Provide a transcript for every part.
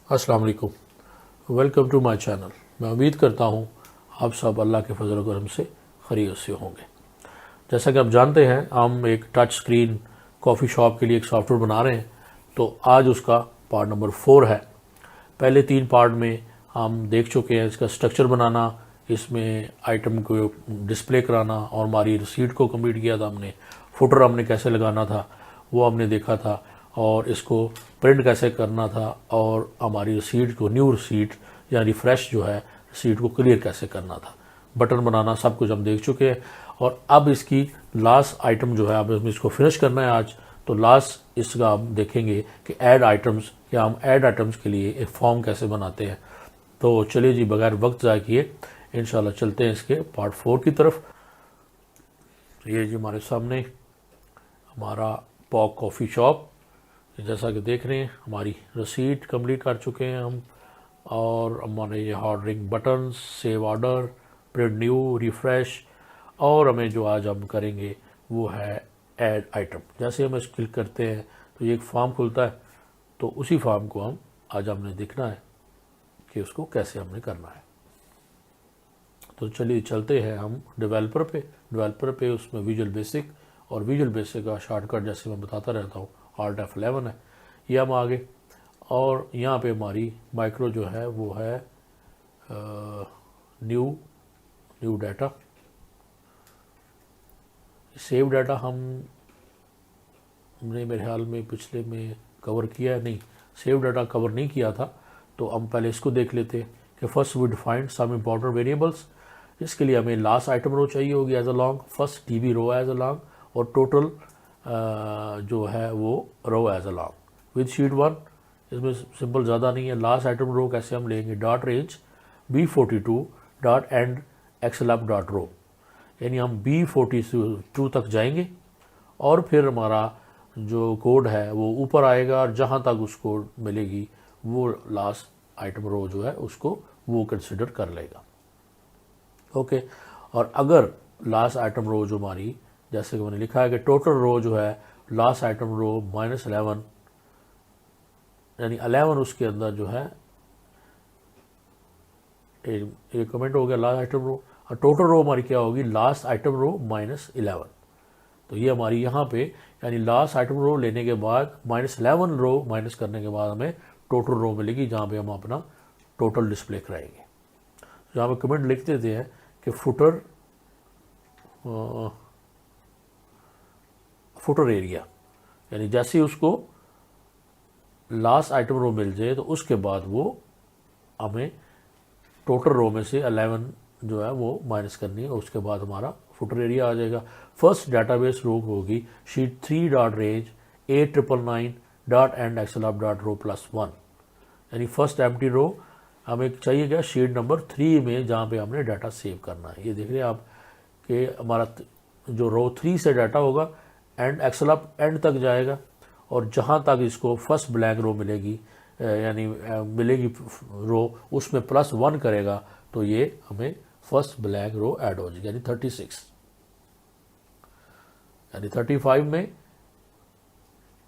अस्सलाम वालेकुम, welcome to my channel. मैं उम्मीद करता हूँ आप सब अल्लाह के फजल करम से खैरियत से होंगे। जैसा कि आप जानते हैं, हम एक टच स्क्रीन कॉफ़ी शॉप के लिए एक सॉफ्टवेयर बना रहे हैं, तो आज उसका पार्ट नंबर 4 है। पहले 3 पार्ट में हम देख चुके हैं इसका स्ट्रक्चर बनाना, इसमें आइटम को डिस्प्ले कराना और हमारी रसीद को कंप्लीट किया था हमने। फुटर हमने कैसे लगाना था वो हमने देखा था, और इसको प्रिंट कैसे करना था, और हमारी रसीद को न्यू रसीद या रिफ़्रेश जो है रसीद को क्लियर कैसे करना था। बटन बनाना सब कुछ हम देख चुके हैं। और अब इसकी लास्ट आइटम जो है, अब हमें इसको फिनिश करना है आज। तो लास्ट इसका हम देखेंगे कि ऐड आइटम्स, या हम ऐड आइटम्स के लिए एक फॉर्म कैसे बनाते हैं। तो चलिए जी, बगैर वक्त ज़ाया किए इंशाल्लाह चलते हैं इसके पार्ट 4 की तरफ। ये जी हमारे सामने हमारा पॉक कॉफ़ी शॉप, जैसा कि देख रहे हैं हमारी रसीद कंप्लीट कर चुके हैं हम, और हमारे ये ordering button, save order, print new, refresh, और हमें जो आज हम करेंगे वो है ऐड आइटम। जैसे हम इस क्लिक करते हैं तो ये एक फॉर्म खुलता है, तो उसी फॉर्म को हम आज हमने देखना है कि उसको कैसे हमने करना है। तो चलिए चलते हैं हम डेवलपर पे उसमें विजुअल बेसिक, और विजुअल बेसिक का शॉर्टकट जैसे मैं बताता रहता हूँ Alt F11 है। ये हम आगे, और यहाँ पे हमारी माइक्रो जो है वो है न्यू डाटा, सेव डाटा हमने मेरे ख्याल में पिछले में कवर किया है, नहीं सेव डाटा कवर नहीं किया था। तो हम पहले इसको देख लेते हैं कि first we defined some important variables. इसके लिए हमें लास्ट आइटम रो चाहिए होगी as a long, first DB row as a long, और टोटल जो है वो row as a long with sheet 1। इसमें सिंपल ज़्यादा नहीं है। लास्ट आइटम रो कैसे हम लेंगे, dot range B42 dot end xlUp dot row, यानी हम B42 तक जाएंगे और फिर हमारा जो कोड है वो ऊपर आएगा, और जहाँ तक उसको मिलेगी वो लास्ट आइटम रो जो है उसको वो कंसिडर कर लेगा। ओके, और अगर लास्ट आइटम रो जो हमारी, जैसे कि मैंने लिखा है कि टोटल रो जो है लास्ट आइटम रो -11, यानी 11 उसके अंदर जो है एक कमेंट हो गया लास्ट आइटम रो, और टोटल रो हमारी क्या होगी, लास्ट आइटम रो -11। तो ये हमारी यहाँ पे, यानी लास्ट आइटम रो लेने के बाद -11 रो माइनस करने के बाद हमें टोटल रो मिलेगी, जहाँ पे हम अपना टोटल डिस्प्ले कराएंगे। तो यहाँ पे कमेंट लिख देते हैं कि फुटर एरिया, यानी जैसे ही उसको लास्ट आइटम रो मिल जाए तो उसके बाद वो हमें टोटल रो में से 11 जो है वो माइनस करनी है, और उसके बाद हमारा फुटर एरिया आ जाएगा। फर्स्ट डाटाबेस रो होगी sheet 3 dot range 8999 dot end xlUp dot row +1, यानी फर्स्ट एम्प्टी रो हमें चाहिए क्या, शीट नंबर 3 में, जहाँ पे हमने डाटा सेव करना है। ये देख रहे हैं आप कि हमारा जो रो 3 से डाटा होगा एंड एक्सएलएप एंड तक जाएगा, और जहाँ तक इसको फर्स्ट ब्लैंक रो मिलेगी, यानी मिलेगी रो, उसमें +1 करेगा तो ये हमें फर्स्ट ब्लैंक रो ऐड हो जाएगी, यानी 36, यानी 35 में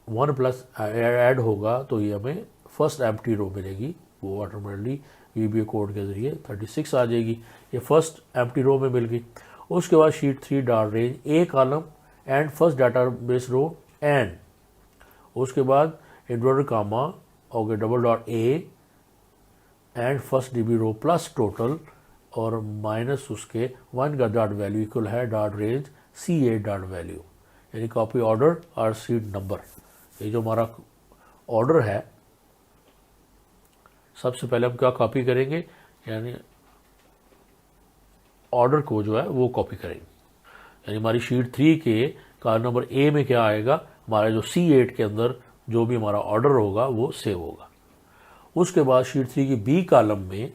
1 प्लस ऐड होगा तो ये हमें फर्स्ट एम्प्टी रो मिलेगी, वो ऑटोमेटिकली VBA कोड के ज़रिए 36 आ जाएगी। ये फर्स्ट एम्प्टी रो में मिल गई। उसके बाद sheet 3 dot range A column and first database row and, उसके बाद इन्वर्टर कामा और double dot A and first DB row plus total, और माइनस उसके 1 का डॉट वैल्यू इक्वल है dot range C8 dot value, यानी कॉपी ऑर्डर और sheet number. ये जो हमारा ऑर्डर है, सबसे पहले हम क्या कॉपी करेंगे, यानी ऑर्डर को जो है वो कॉपी करेंगे, यानी हमारी शीट 3 के कॉलम नंबर A में क्या आएगा, हमारा जो C8 के अंदर जो भी हमारा ऑर्डर होगा वो सेव होगा। उसके बाद शीट 3 की B कॉलम में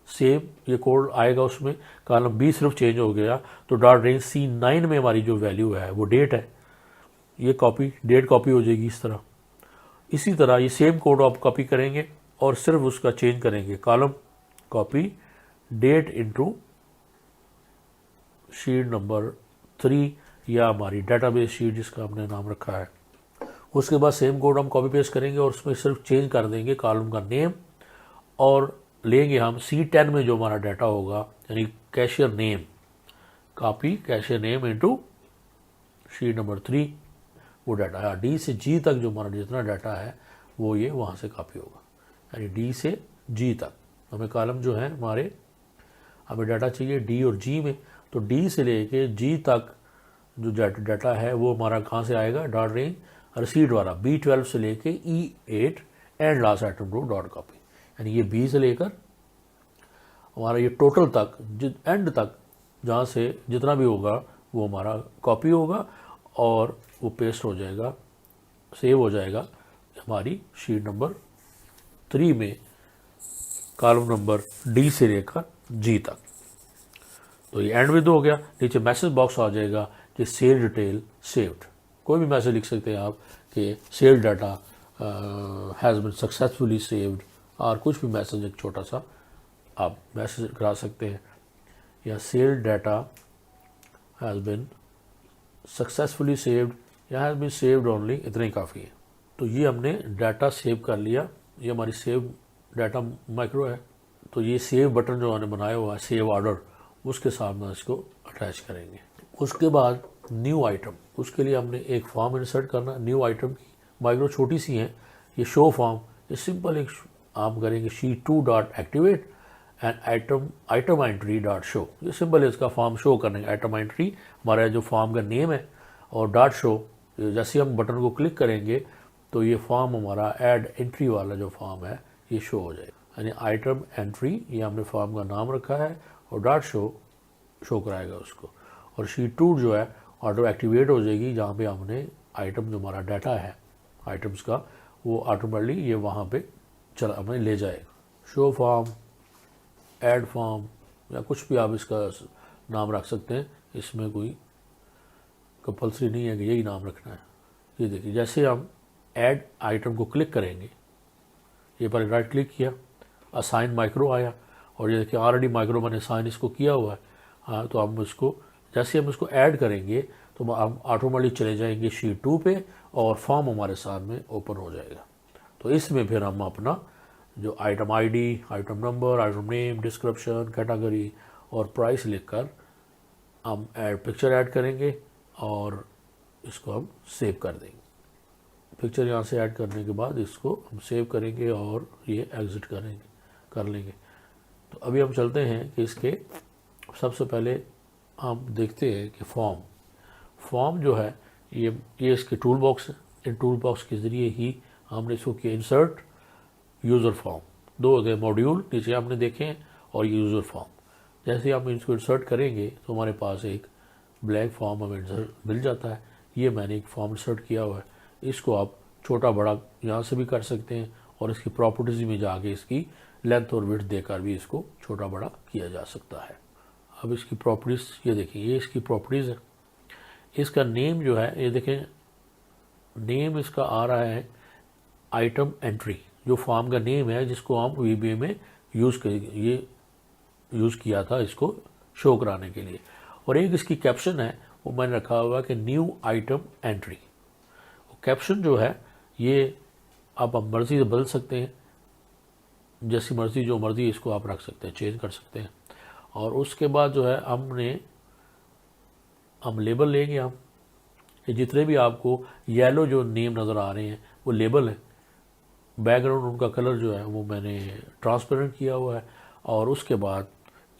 सेम ये कोड आएगा, उसमें कॉलम B सिर्फ चेंज हो गया, तो डॉट रेंज C9 में हमारी जो वैल्यू है वो डेट है, ये डेट कॉपी हो जाएगी इस तरह। इसी तरह ये सेम कोड आप कॉपी करेंगे और सिर्फ उसका चेंज करेंगे, column copy date into sheet number 3, या हमारी डेटाबेस शीट जिसका हमने नाम रखा है। उसके बाद सेम कोड हम कॉपी पेस्ट करेंगे और उसमें सिर्फ चेंज कर देंगे कॉलम का नेम और लेंगे हम C10 में जो हमारा डाटा होगा, यानी cashier name, copy cashier name into sheet number 3, वो डाटा है। D से G तक जो हमारा जितना डाटा है वो ये वहाँ से कॉपी होगा, यानी D से G तक। हमें कॉलम जो है हमारे, हमें डाटा चाहिए D और G में, तो D से लेके G तक जो डाटा है वो हमारा कहाँ से आएगा, डॉट रेंज रिसीट वाला B12 से लेके E8 and last item row dot copy, यानी ये B से लेकर हमारा ये टोटल तक एंड तक जहाँ से जितना भी होगा वो हमारा कॉपी होगा और वो पेस्ट हो जाएगा, सेव हो जाएगा हमारी शीट नंबर 3 में, कॉलम नंबर D से लेकर G तक। तो ये एंड विद हो गया। नीचे मैसेज बॉक्स आ जाएगा कि सेल डिटेल सेव्ड, कोई भी मैसेज लिख सकते हैं आप कि cell data has been successfully saved, और कुछ भी मैसेज एक छोटा सा आप मैसेज करा सकते हैं, या cell data has been successfully saved या हैज़ बीन सेव्ड ओनली, इतना ही काफ़ी है। तो ये हमने डाटा सेव कर लिया, ये हमारी सेव डाटा माइक्रो है। तो ये सेव बटन जो हमने बनाया हुआ है, सेव ऑर्डर, उसके सामने इसको अटैच करेंगे। उसके बाद न्यू आइटम, उसके लिए हमने एक फॉर्म इंसर्ट करना। न्यू आइटम की माइक्रो छोटी सी है, ये शो फॉर्म, ये सिंपल एक आप करेंगे sheet 2 dot activate and item entry dot show, ये सिंपल है इसका फॉर्म शो करने का। आइटम एंट्री हमारा जो फॉर्म का नेम है, और डॉट शो, जैसे हम बटन को क्लिक करेंगे तो ये फॉर्म हमारा ऐड एंट्री वाला जो फॉर्म है ये शो हो जाएगा, यानी आइटम एंट्री ये हमने फॉर्म का नाम रखा है, और डॉट शो कराएगा उसको। और शीट 2 जो है ऑटो एक्टिवेट हो जाएगी, जहाँ पे हमने आइटम जो हमारा डाटा है आइटम्स का, वो ऑटोमेटिकली ये वहाँ पे चला हमें ले जाएगा। शो फॉर्म, ऐड फॉर्म, या कुछ भी आप इसका नाम रख सकते हैं, इसमें कोई कंपल्सरी नहीं है कि यही नाम रखना है। ये देखिए, जैसे हम ऐड आइटम को क्लिक करेंगे, ये पर राइट क्लिक किया, असाइन माइक्रो आया, और ये देखिए ऑलरेडी माइक्रो मैंने असाइन इसको किया हुआ है। हाँ, तो हम इसको जैसे हम इसको ऐड करेंगे तो हम ऑटोमेटिक चले जाएंगे शीट 2 पे, और फॉर्म हमारे सामने ओपन हो जाएगा। तो इसमें फिर हम अपना जो item ID, item number, item name, description, category और प्राइस लिखकर हम पिक्चर ऐड करेंगे, और इसको हम सेव कर देंगे। पिक्चर यहाँ से ऐड करने के बाद इसको हम सेव करेंगे और ये एग्ज़िट कर लेंगे। तो अभी हम चलते हैं कि इसके सबसे पहले हम देखते हैं कि फॉर्म जो है ये इसके टूल बॉक्स है। इन टूल बॉक्स के ज़रिए ही हमने इसको किया इंसर्ट यूज़र फॉर्म, 2 हो गए मॉड्यूल नीचे हमने देखे हैं, और ये यूज़र फॉर्म। जैसे हम इसको इंसर्ट करेंगे तो हमारे पास एक ब्लैंक फॉर्म हमें मिल जाता है। ये मैंने एक फॉर्म इंसर्ट किया हुआ है, इसको आप छोटा बड़ा यहाँ से भी कर सकते हैं, और इसकी प्रॉपर्टीज़ में जाके इसकी लेंथ और विड्थ देकर भी इसको छोटा बड़ा किया जा सकता है। अब इसकी प्रॉपर्टीज़ ये देखिए, ये इसकी प्रॉपर्टीज़ है। इसका नेम जो है ये देखें, नेम इसका आ रहा है आइटम एंट्री, जो फॉर्म का नेम है जिसको हम VBA में यूज़ किया था इसको शो कराने के लिए। और एक इसकी कैप्शन है, वो मैंने रखा हुआ कि न्यू आइटम एंट्री। कैप्शन जो है ये आप मर्ज़ी से बदल सकते हैं, जैसी मर्ज़ी जो मर्ज़ी इसको आप रख सकते हैं, चेंज कर सकते हैं। और उसके बाद जो है हम लेबल लेंगे। हम जितने भी आपको येलो जो नेम नज़र आ रहे हैं वो लेबल है। बैकग्राउंड उनका कलर जो है वो मैंने ट्रांसपेरेंट किया हुआ है। और उसके बाद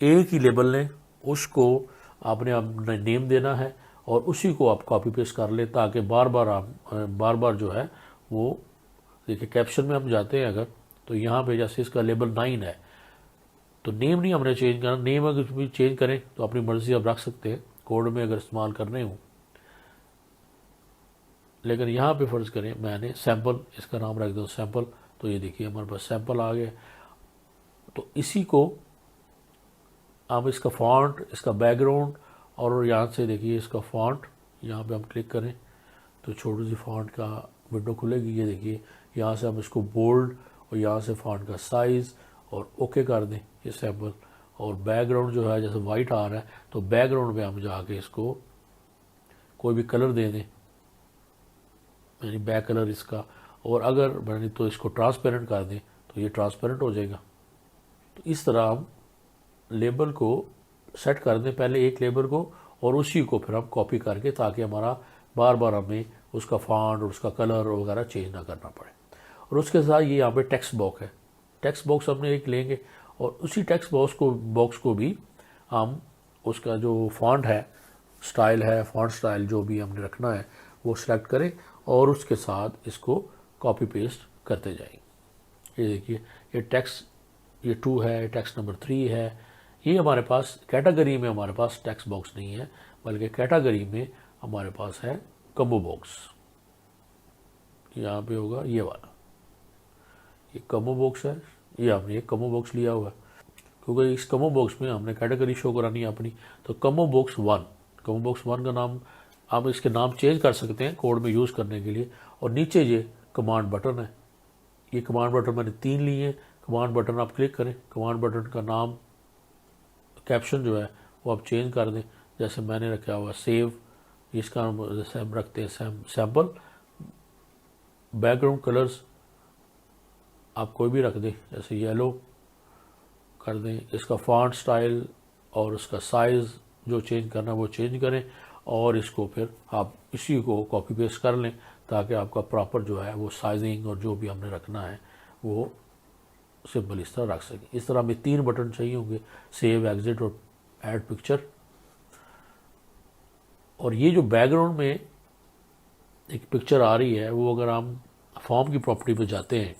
एक ही लेबल लें, उसको आपने अपना नेम देना है, और उसी को आप कॉपी पेस्ट कर लें, ताकि बार बार जो है वो देखिए कैप्शन में हम जाते हैं अगर, तो यहाँ पे जैसे इसका लेबल 9 है, तो नेम नहीं हमने चेंज करना। नेम अगर भी चेंज करें तो अपनी मर्ज़ी आप रख सकते हैं, कोड में अगर इस्तेमाल करने हो। लेकिन यहाँ पे फ़र्ज़ करें मैंने सैम्पल इसका नाम रख दूँ, सैम्पल, तो ये देखिए हमारे पास सैम्पल आ गया। तो इसी को आप इसका फॉन्ट, इसका बैकग्राउंड, और यहाँ से देखिए इसका फॉन्ट, यहाँ पे हम क्लिक करें तो छोटी सी फॉन्ट का विंडो खुलेगी। ये देखिए यहाँ से हम इसको बोल्ड, और यहाँ से फॉन्ट का साइज़, और ओके कर दें ये सैम्पल। और बैकग्राउंड जो है जैसे वाइट आ रहा है, तो बैकग्राउंड में हम जाके इसको कोई भी कलर दे दें, यानी बैक कलर इसका। और अगर मैंने तो इसको ट्रांसपेरेंट कर दें तो ये ट्रांसपेरेंट हो जाएगा। तो इस तरह हम लेबल को सेट कर दें, पहले एक लेबल को, और उसी को फिर हम कॉपी करके, ताकि हमारा बार बार हमें उसका फॉन्ट और उसका कलर वगैरह चेंज ना करना पड़े। और उसके साथ ये यहाँ पे टेक्स्ट बॉक्स है, टेक्स्ट बॉक्स हमने एक लेंगे और उसी टेक्स्ट बॉक्स को भी हम उसका जो फॉन्ट है, स्टाइल है, फॉन्ट स्टाइल जो भी हमने रखना है वो सिलेक्ट करें और उसके साथ इसको कॉपी पेस्ट करते जाएंगे। ये देखिए, ये टेक्स्ट, ये 2 है, टेक्स्ट नंबर 3 है। ये हमारे पास कैटेगरी में हमारे पास टेक्स्ट बॉक्स नहीं है, बल्कि कैटेगरी में हमारे पास है कम्बो बॉक्स। यहाँ पे होगा ये वाला, ये कम्बो बॉक्स है, ये हमने एक कम्बो बॉक्स लिया हुआ है, क्योंकि इस कम्बो बॉक्स में हमने कैटेगरी शो करानी है अपनी। तो कम्बो बॉक्स 1 का नाम, आप इसके नाम चेंज कर सकते हैं कोड में यूज़ करने के लिए। और नीचे ये कमांड बटन है, ये कमांड बटन मैंने 3 लिए हैं। कमांड बटन आप क्लिक करें, कमांड बटन का नाम, कैप्शन जो है वो आप चेंज कर दें। जैसे मैंने रखा हुआ सेव, इसका हम जैसे हम रखते हैं सैम्पल। बैकग्राउंड कलर्स आप कोई भी रख दें, जैसे येलो कर दें। इसका फॉन्ट स्टाइल और उसका साइज़ जो चेंज करना है वो चेंज करें, और इसको फिर आप इसी को कॉपी पेस्ट कर लें, ताकि आपका प्रॉपर जो है वो साइजिंग और जो भी हमने रखना है वो सिंपल इस तरह रख सकें। इस तरह हमें 3 बटन चाहिए होंगे, सेव, एग्जिट और ऐड पिक्चर। और ये जो बैकग्राउंड में एक पिक्चर आ रही है, वो अगर हम फॉर्म की प्रॉपर्टी पे जाते हैं,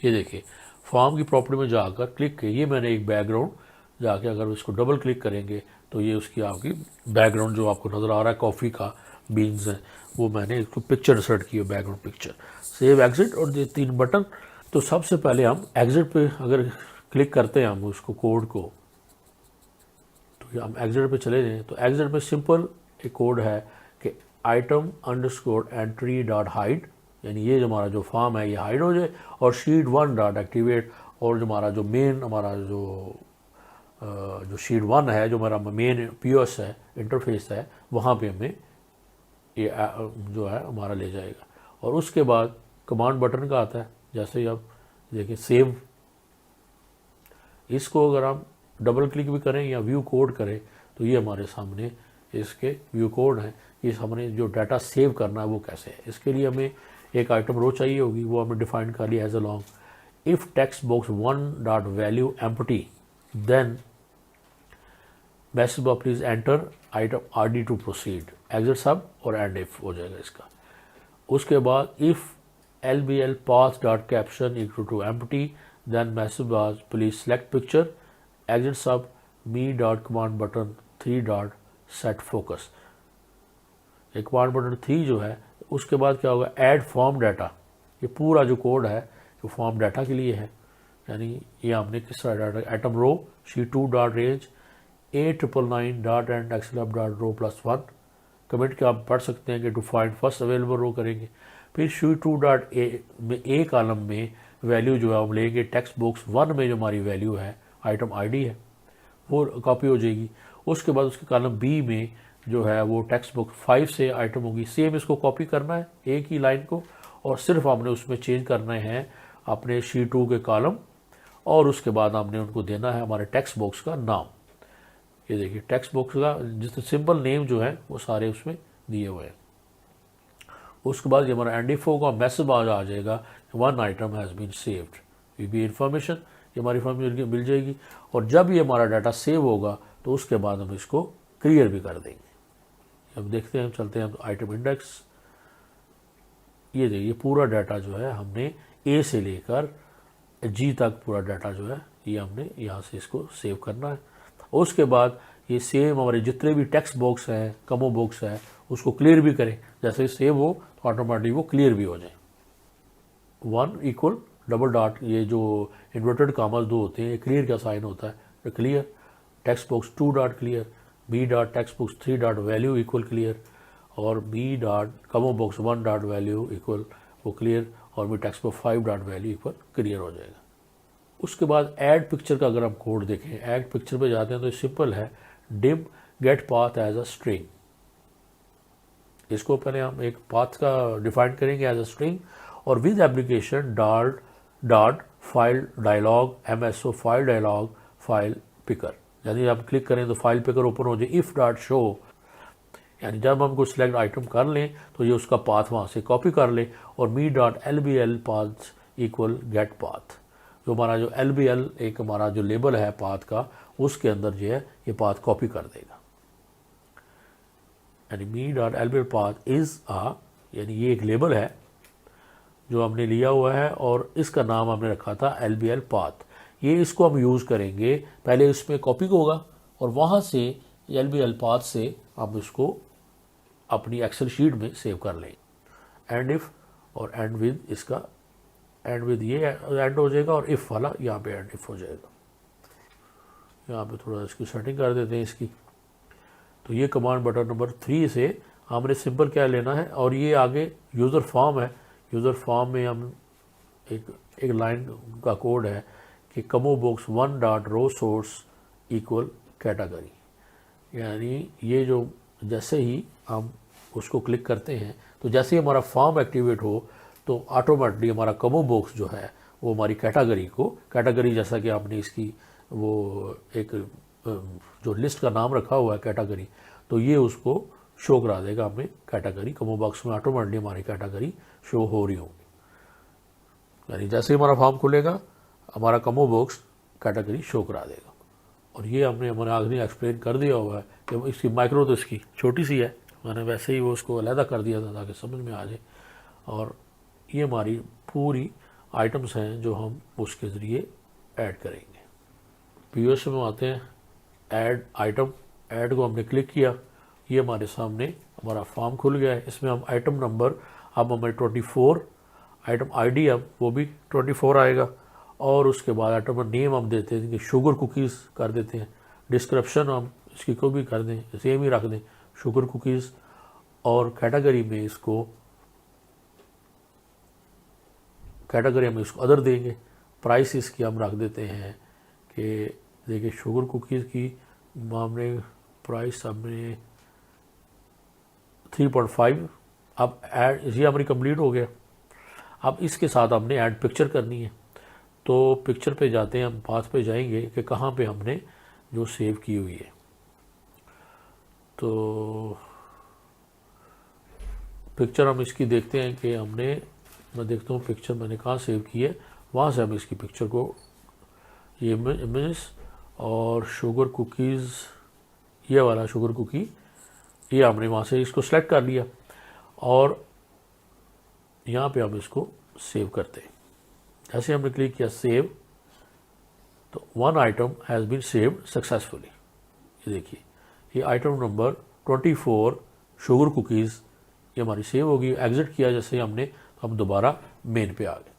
ये देखिए फॉर्म की प्रॉपर्टी में जाकर क्लिक किए, ये मैंने एक बैकग्राउंड जाके अगर इसको डबल क्लिक करेंगे तो ये उसकी आपकी बैकग्राउंड जो आपको नज़र आ रहा है कॉफ़ी का बीन्स है, वो मैंने इसको पिक्चर इंसर्ट की है, बैकग्राउंड पिक्चर। सेव, एग्जिट और ये 3 बटन। तो सबसे पहले हम एग्जिट पे अगर क्लिक करते हैं हम उसको कोड को, तो हम एग्जिट पे चले जाएँ। तो एग्जिट पे सिंपल एक कोड है कि item_entry.hide, यानी ये जो हमारा जो फॉर्म है ये हाइड हो जाए, और sheet1.activate, और जो हमारा जो मेन हमारा जो sheet 1 है, जो हमारा मेन POS है, इंटरफेस है, वहाँ पे हमें ये जो है हमारा ले जाएगा। और उसके बाद कमांड बटन का आता है, जैसे ही आप देखिए सेव, इसको अगर हम डबल क्लिक भी करें या व्यू कोड करें तो ये हमारे सामने इसके व्यू कोड हैं। इस हमने जो डाटा सेव करना है वो कैसे है, इसके लिए हमें एक आइटम रो चाहिए होगी, वो हमें डिफाइन कर लिया as a long if text box 1.value empty then message box please enter item RD to proceed, exit sub और एंड इफ हो जाएगा इसका। उसके बाद if LBL path.caption equal to empty then message box please select picture, exit sub me.command button 3.set focus। एक command button 3 जो है, उसके बाद क्या होगा, ऐड फॉर्म डाटा। ये पूरा जो कोड है जो फॉर्म डाटा के लिए है, यानी ये हमने किस तरह डाटा, आइटम रो sheet2.range A999.endxlab.row+1 कमेंट के आप पढ़ सकते हैं कि टू फाइंड फर्स्ट अवेलेबल रो करेंगे। फिर sheet2.a में ए कॉलम में वैल्यू जो है हम लेंगे, टेक्स्ट बॉक्स 1 में जो हमारी वैल्यू है आइटम ID है वो कॉपी हो जाएगी। उसके बाद उसके कॉलम B में जो है वो टेक्स्ट बॉक्स 5 से आइटम होगी, सेम इसको कॉपी करना है एक ही लाइन को, और सिर्फ हमने उसमें चेंज करने हैं अपने sheet 2 के कॉलम, और उसके बाद हमने उनको देना है हमारे टेक्स्ट बॉक्स का नाम। ये देखिए टेक्स्ट बॉक्स का जिस सिंपल नेम जो है वो सारे उसमें दिए हुए हैं। उसके बाद ये हमारा ND4 का मैसेज आ जाएगा, 1 आइटम हैज़ बीन सेव्ड, भी इन्फॉर्मेशन ये हमारी इन्फॉर्मेशन मिल जाएगी। और जब ये हमारा डाटा सेव होगा तो उसके बाद हम इसको क्लियर भी कर देंगे। अब देखते हैं, चलते हैं आइटम इंडेक्स। ये देखिए पूरा डाटा जो है हमने A से लेकर G तक पूरा डाटा जो है ये हमने यहाँ से इसको सेव करना है। उसके बाद ये सेम हमारे जितने भी टेक्स्ट बॉक्स हैं, कमो बॉक्स है, उसको क्लियर भी करें। जैसे ही सेव हो तो ऑटोमेटिक वो क्लियर भी हो जाए। 1 इक्वल डबल डॉट, ये जो इन्वर्टेड कामर्स 2 होते हैं, ये क्लियर का साइन होता है, clear. Text box 2 dot clear, B dot text box 3 dot value equal clear, और B डॉट कमो बॉक्स 1 डॉट वैल्यू इक्वल वो क्लियर, और B text box 5 dot value equal clear हो जाएगा। उसके बाद ऐड पिक्चर का अगर हम कोड देखें, ऐड पिक्चर पे जाते हैं तो सिंपल है, dim get path as a string. इसको पहले हम एक पाथ का डिफाइन करेंगे एज अ स्ट्रिंग, और with application dot file dialog, MSO file dialog, file picker. यानी आप क्लिक करें तो फाइल पिकर ओपन हो जाए। इफ़ डॉट शो, यानी जब हम कोई सिलेक्ट आइटम कर लें तो ये उसका पाथ वहाँ से कॉपी कर ले, और me dot LBL path equal get path, जो हमारा जो LBL एक हमारा जो लेबल है पाथ का, उसके अंदर जो है ये पाथ कॉपी कर देगा। यानी मी डॉट LBL पाथ इज़ यानी ये एक लेबल है जो हमने लिया हुआ है और इसका नाम हमने रखा था LBL पाथ। ये इसको हम यूज़ करेंगे, पहले इसमें कॉपी होगा और वहाँ से LBL पाथ से हम इसको अपनी एक्सेल शीट में सेव कर लें। एंड इफ़ और एंड विद, इसका एंड विद ये एंड हो जाएगा और इफ़ वाला यहाँ पे एंड इफ़ हो जाएगा। यहाँ पे थोड़ा इसकी सेटिंग कर देते हैं इसकी। तो ये कमांड बटन नंबर 3 से हमने सिंपल क्या लेना है, और ये आगे यूज़र फॉर्म है। यूज़र फॉर्म में हम एक लाइन का कोड है कि combo box 1 dot row source equal category. यानी ये जो जैसे ही हम उसको क्लिक करते हैं तो जैसे ही हमारा फॉर्म एक्टिवेट हो तो ऑटोमेटिकली हमारा कमो बॉक्स जो है वो हमारी कैटेगरी जैसा कि आपने इसकी वो एक जो लिस्ट का नाम रखा हुआ है कैटेगरी, तो ये उसको शो करा देगा हमें कैटेगरी। कमो बॉक्स में ऑटोमेटिकली हमारी कैटेगरी शो हो रही होगी। यानी जैसे ही हमारा फॉर्म खुलेगा हमारा कमो बॉक्स कैटेगरी शो करा देगा। और ये हमारे आखिरी एक्सप्लेन कर दिया हुआ है कि इसकी माइक्रो तो इसकी छोटी सी है, मैंने वैसे ही वो उसको अलहदा कर दिया था ताकि समझ में आ जाए। और ये हमारी पूरी आइटम्स हैं जो हम उसके ज़रिए ऐड करेंगे। POS में आते हैं, ऐड आइटम। ऐड को हमने क्लिक किया, ये हमारे सामने हमारा फॉर्म खुल गया है। इसमें हम आइटम नंबर अब हमारे 24, आइटम ID अब वो भी 24 आएगा, और उसके बाद आइटम नेम हम देते हैं कि शुगर कुकीज़ कर देते हैं। डिस्क्रिप्शन हम इसकी को भी कर दें, सेम ही रख दें शुगर कुकीज़, और कैटेगरी में इसको हम इसको अदर देंगे। प्राइस इसकी हम रख देते हैं कि देखिए शुगर कुकीज़ की मामले प्राइस हमने 3.5। अब ऐड ये हमारी कंप्लीट हो गया। अब इसके साथ हमने ऐड पिक्चर करनी है, तो पिक्चर पे जाते हैं, हम पाथ पे जाएंगे कि कहाँ पे हमने जो सेव की हुई है। तो पिक्चर हम इसकी देखते हैं कि मैं देखता हूँ पिक्चर मैंने कहाँ सेव की है, वहाँ से हम इसकी पिक्चर को, ये इमेज और शुगर कुकीज़, ये वाला शुगर कुकी, ये हमने वहाँ से इसको सेलेक्ट कर लिया और यहाँ पे हम इसको सेव करते हैं। जैसे हमने क्लिक किया सेव, तो 1 item has been saved successfully. ये देखिए ये आइटम नंबर 24 शुगर कुकीज़ ये हमारी सेव होगी। एग्जिट किया जैसे हमने, तो हम दोबारा मेन पे आ गए।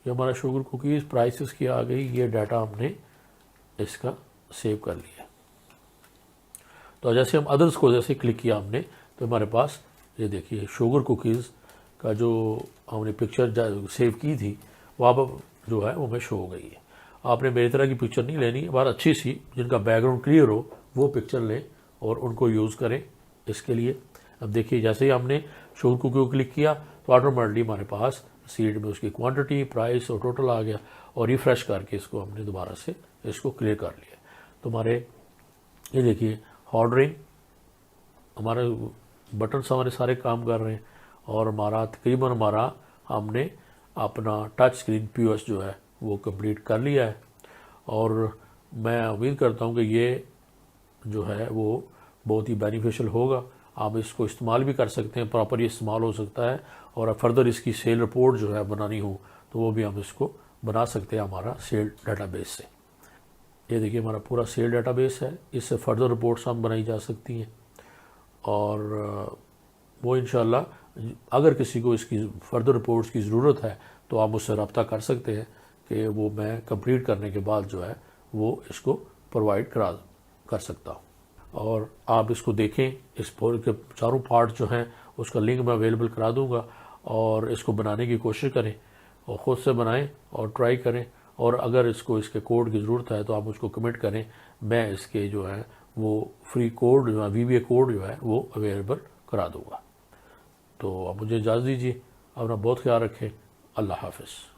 ये हमारा शुगर कुकीज़ प्राइसेस की आ गई, ये डाटा हमने इसका सेव कर लिया। तो जैसे हम अदर्स को जैसे क्लिक किया हमने, तो हमारे पास ये देखिए शुगर कुकीज़ का जो हमने पिक्चर सेव की थी वो अब जो है वो हमें शो हो गई है। आपने मेरी तरह की पिक्चर नहीं लेनी, बहुत अच्छी सी जिनका बैकग्राउंड क्लियर हो वो पिक्चर लें और उनको यूज़ करें इसके लिए। अब देखिए जैसे ही हमने शुगर कुकी को क्लिक किया तो ऑटोमेटिकली हमारे पास सीट में उसकी क्वांटिटी, प्राइस और टोटल आ गया, और रिफ़्रेश करके इसको हमने दोबारा से इसको क्लियर कर लिया। तो हमारे ये देखिए ऑर्डरिंग, हमारे बटन्स हमारे सारे काम कर रहे हैं, और हमारा तकरीबन हमने अपना टच स्क्रीन POS जो है वो कंप्लीट कर लिया है। और मैं उम्मीद करता हूँ कि ये जो है वो बहुत ही बेनिफिशियल होगा। आप इसको इस्तेमाल भी कर सकते हैं, प्रॉपर ये इस्तेमाल हो सकता है, और फर्दर इसकी सेल रिपोर्ट जो है बनानी हो तो वो भी हम इसको बना सकते हैं हमारा सेल डाटाबेस से। ये देखिए हमारा पूरा सेल डाटाबेस है, इससे फर्दर रिपोर्ट्स हम बनाई जा सकती हैं। और वो इंशाल्लाह अगर किसी को इसकी फर्दर रिपोर्ट्स की ज़रूरत है तो आप मुझसे रब्ता कर सकते हैं कि वो मैं कंप्लीट करने के बाद जो है वो इसको प्रोवाइड कर सकता हूँ। और आप इसको देखें, इस पूरे के चारों पार्ट जो हैं उसका लिंक मैं अवेलेबल करा दूँगा, और इसको बनाने की कोशिश करें और ख़ुद से बनाएं और ट्राई करें। और अगर इसको इसके कोड की ज़रूरत है तो आप उसको कमेंट करें, मैं इसके जो है वो फ्री कोड जो है VBA कोड जो है वो अवेलेबल करा दूँगा। तो आप मुझे इजाज़त दीजिए, अपना बहुत ख्याल रखें। अल्लाह हाफ़िज़।